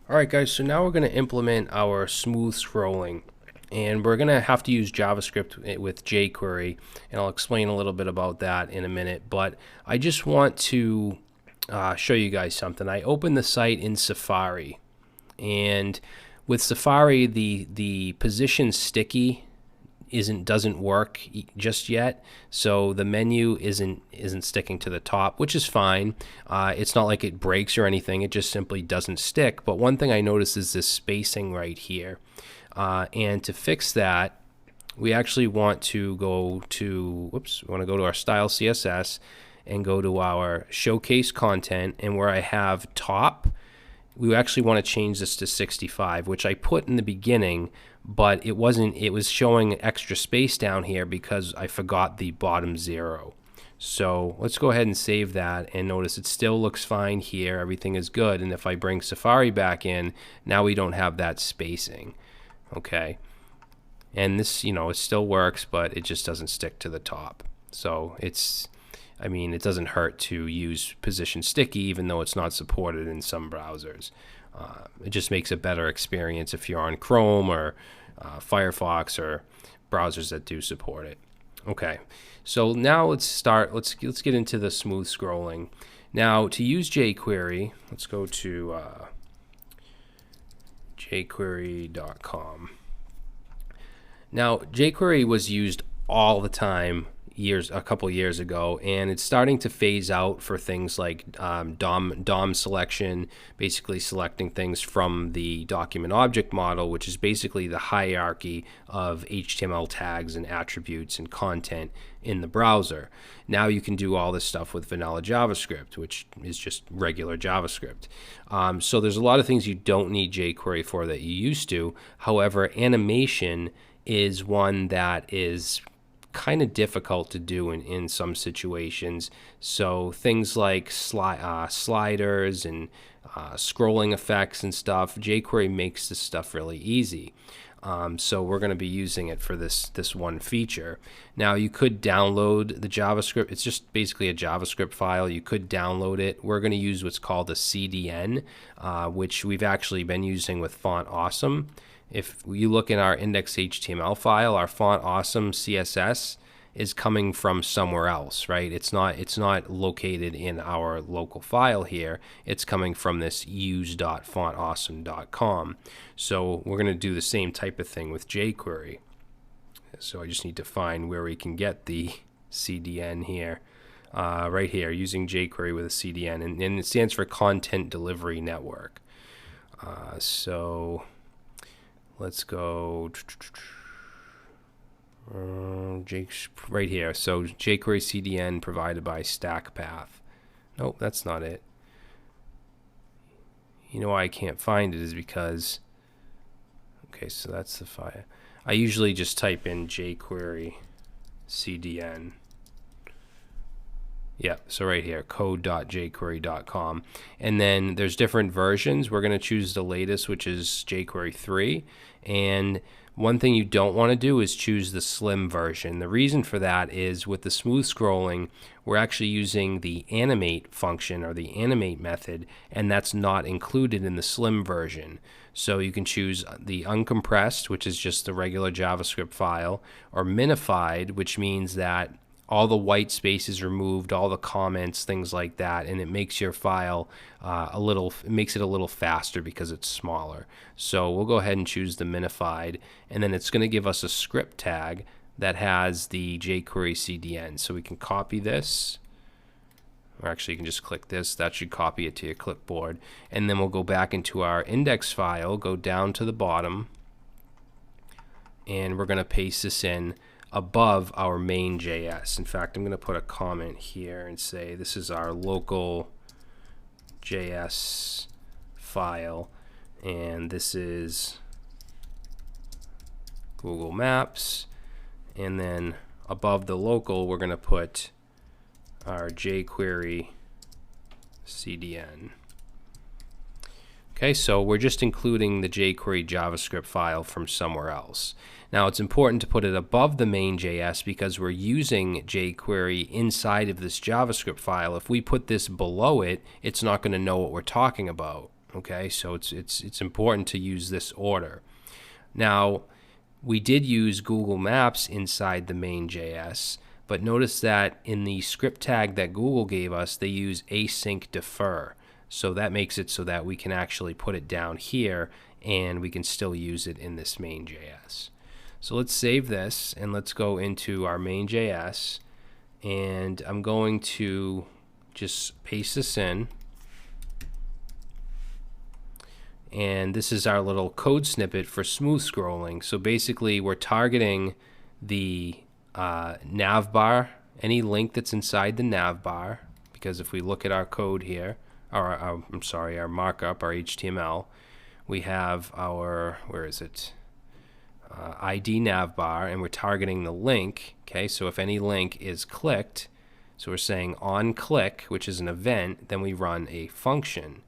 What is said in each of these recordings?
Alright guys, so now we're going to implement our smooth scrolling, and we're going to have to use JavaScript with jQuery, and I'll explain a little bit about that in a minute, but I just want to show you guys something. I opened the site in Safari, and with Safari the position sticky doesn't work just yet, so the menu isn't sticking to the top, which is fine. It's not like it breaks or anything, it just simply doesn't stick. But one thing I noticed is this spacing right here, and to fix that we actually want to go to our style CSS and go to our showcase content, and where I have top, we actually want to change this to 65, which I put in the beginning, but it was showing extra space down here because I forgot the bottom 0. So let's go ahead and save that, and notice it still looks fine here, everything is good. And if I bring Safari back in, now we don't have that spacing. Okay, and this, it still works, but it just doesn't stick to the top. So it doesn't hurt to use position sticky, even though it's not supported in some browsers. It just makes a better experience if you're on Chrome or Firefox or browsers that do support it. Okay, so now let's get into the smooth scrolling. Now, to use jQuery, let's go to jQuery.com. Now, jQuery was used all the time a couple years ago, and it's starting to phase out for things like DOM selection, basically selecting things from the document object model, which is basically the hierarchy of HTML tags and attributes and content in the browser. Now you can do all this stuff with vanilla JavaScript, which is just regular JavaScript. So there's a lot of things you don't need jQuery for that you used to. However, animation is one that is kind of difficult to do in some situations. So things like sliders and scrolling effects and stuff, jQuery makes this stuff really easy. So we're going to be using it for this one feature. Now, you could download the JavaScript. It's just basically a JavaScript file. You could download it. We're going to use what's called a CDN, which we've actually been using with Font Awesome. If you look in our index.html file, our Font Awesome CSS is coming from somewhere else, right? It's not located in our local file here. It's coming from this use.fontawesome.com. So we're going to do the same type of thing with jQuery. So I just need to find where we can get the CDN here. Right here, using jQuery with a CDN, and it stands for Content Delivery Network. So let's go right here. So jQuery CDN provided by StackPath. Nope, that's not it. You know why I can't find it is because, okay, so that's the file. I usually just type in jQuery CDN. Yeah, so right here, code.jquery.com. And then there's different versions. We're going to choose the latest, which is jQuery 3. And one thing you don't want to do is choose the slim version. The reason for that is with the smooth scrolling, we're actually using the animate function or the animate method, and that's not included in the slim version. So you can choose the uncompressed, which is just the regular JavaScript file, or minified, which means that all the white space is removed, all the comments, things like that, and it makes your file it makes it a little faster because it's smaller. So we'll go ahead and choose the minified, and then it's going to give us a script tag that has the jQuery CDN. So we can copy this, or actually you can just click this. That should copy it to your clipboard, and then we'll go back into our index file, go down to the bottom, and we're going to paste this in above our main.js. In fact, I'm going to put a comment here and say this is our local JS file, and this is Google Maps, and then above the local we're going to put our jQuery CDN. Okay, so we're just including the jQuery JavaScript file from somewhere else. Now, it's important to put it above the main.js because we're using jQuery inside of this JavaScript file. If we put this below it, it's not going to know what we're talking about. Okay, so it's important to use this order. Now, we did use Google Maps inside the main.js, but notice that in the script tag that Google gave us, they use async defer. So that makes it so that we can actually put it down here and we can still use it in this main.js. So let's save this and let's go into our main.js, and I'm going to just paste this in. And this is our little code snippet for smooth scrolling. So basically we're targeting the nav bar, any link that's inside the nav bar, because if we look at our code here, our markup, our HTML, we have our, where is it? ID nav bar, and we're targeting the link. Okay, so if any link is clicked, so we're saying on click, which is an event, then we run a function.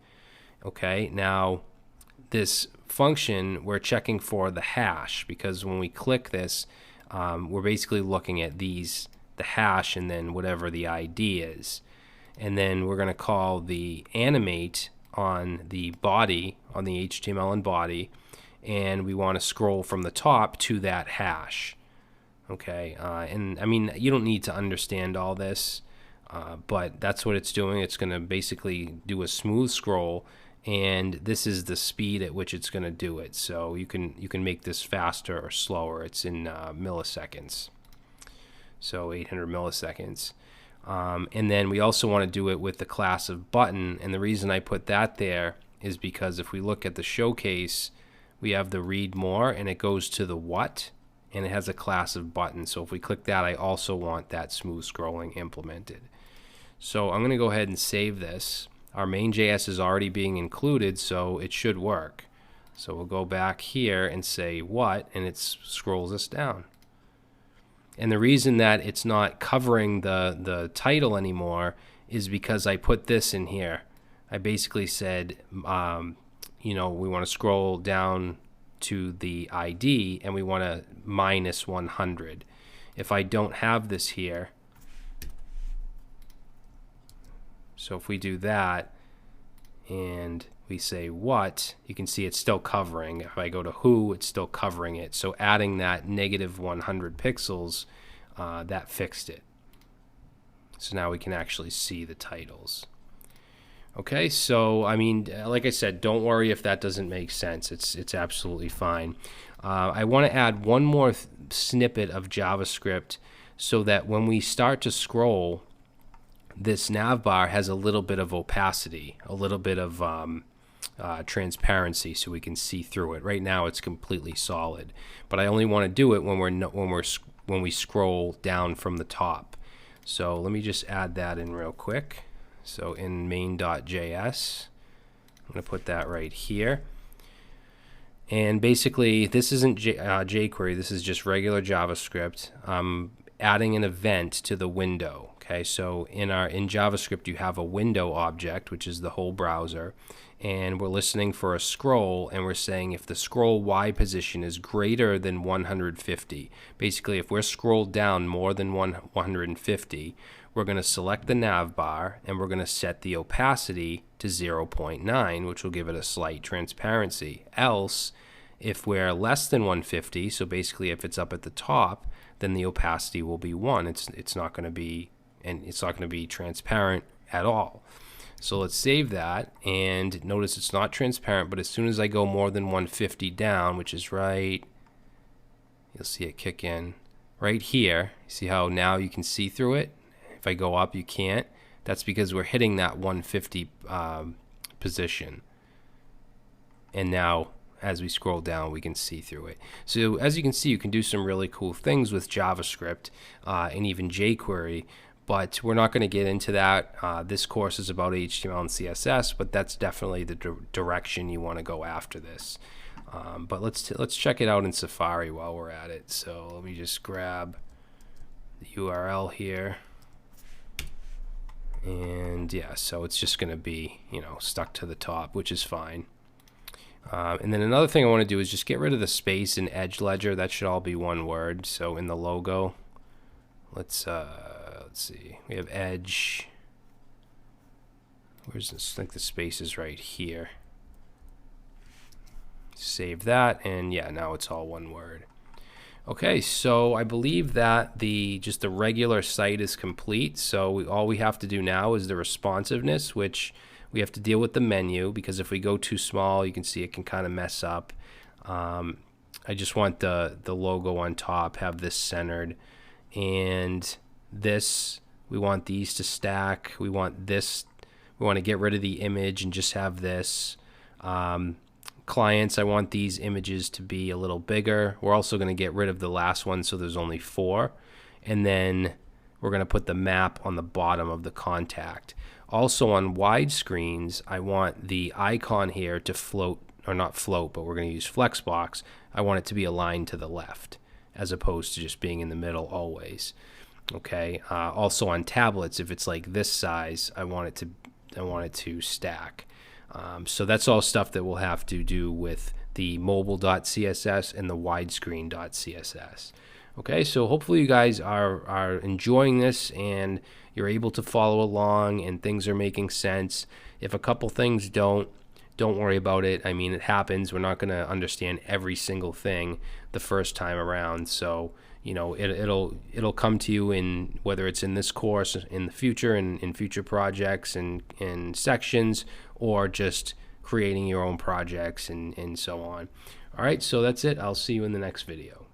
Okay, now this function, we're checking for the hash, because when we click this, we're basically looking at the hash and then whatever the ID is. And then we're going to call the animate on the body, on the HTML and body, and we want to scroll from the top to that hash. Okay, and I mean, you don't need to understand all this, but that's what it's doing. It's going to basically do a smooth scroll, and this is the speed at which it's going to do it. So you can make this faster or slower. It's in milliseconds, so 800 milliseconds. And then we also want to do it with the class of button, and the reason I put that there is because if we look at the showcase, we have the read more, and it goes to the what, and it has a class of button. So if we click that, I also want that smooth scrolling implemented. So I'm going to go ahead and save this. Our main.js is already being included, so it should work. So we'll go back here and say what, and it scrolls us down. And the reason that it's not covering the title anymore is because I put this in here. I basically said, we want to scroll down to the ID, and we want to minus 100. If I don't have this here, so if we do that and we say what, you can see it's still covering. If I go to who, it's still covering it. So adding that negative 100 pixels, that fixed it. So now we can actually see the titles. Okay, so I mean, like I said, don't worry if that doesn't make sense. It's absolutely fine. I want to add one more snippet of JavaScript so that when we start to scroll, this nav bar has a little bit of opacity, a little bit of transparency, so we can see through it. Right now, it's completely solid, but I only want to do it when we scroll down from the top. So let me just add that in real quick. So in main.js, I'm going to put that right here. And basically, this isn't jQuery. This is just regular JavaScript. I'm adding an event to the window. Okay, so in JavaScript, you have a window object, which is the whole browser, and we're listening for a scroll, and we're saying if the scroll Y position is greater than 150, basically if we're scrolled down more than 150, we're going to select the nav bar, and we're going to set the opacity to 0.9, which will give it a slight transparency. Else, if we're less than 150, so basically if it's up at the top, then the opacity will be 1. It's not going to be, and it's not going to be transparent at all. So let's save that, and notice it's not transparent, but as soon as I go more than 150 down, which is right, you'll see it kick in right here. See how now you can see through it? If I go up, you can't. That's because we're hitting that 150 position. And now, as we scroll down, we can see through it. So as you can see, you can do some really cool things with JavaScript and even jQuery, but we're not going to get into that. This course is about HTML and CSS, but that's definitely the direction you want to go after this. But let's check it out in Safari while we're at it. So let me just grab the URL here. And yeah, so it's just going to be, stuck to the top, which is fine. And then another thing I want to do is just get rid of the space in Edge Ledger. That should all be one word. So in the logo, let's see. We have Edge. Where's this? I think the space is right here. save that, and yeah, now it's all one word. Okay, so I believe that just the regular site is complete. So all we have to do now is the responsiveness, which we have to deal with the menu, because if we go too small, you can see it can kind of mess up. I just want the logo on top, have this centered, and this, we want these to stack. We want this, we want to get rid of the image and just have this. Clients, I want these images to be a little bigger. We're also going to get rid of the last one, so there's only 4. And then we're going to put the map on the bottom of the contact. Also on wide screens, I want the icon here to float, or not float, but we're going to use Flexbox. I want it to be aligned to the left as opposed to just being in the middle always. Okay. Also on tablets, if it's like this size, I want it to stack. So that's all stuff that we'll have to do with the mobile.css and the widescreen.css. Okay, so hopefully you guys are enjoying this and you're able to follow along and things are making sense. If a couple things don't worry about it. I mean, it happens. We're not going to understand every single thing the first time around. So, you know, it'll come to you in, whether it's in this course in the future and in future projects and in sections, or just creating your own projects and so on. All right, so that's it. I'll see you in the next video.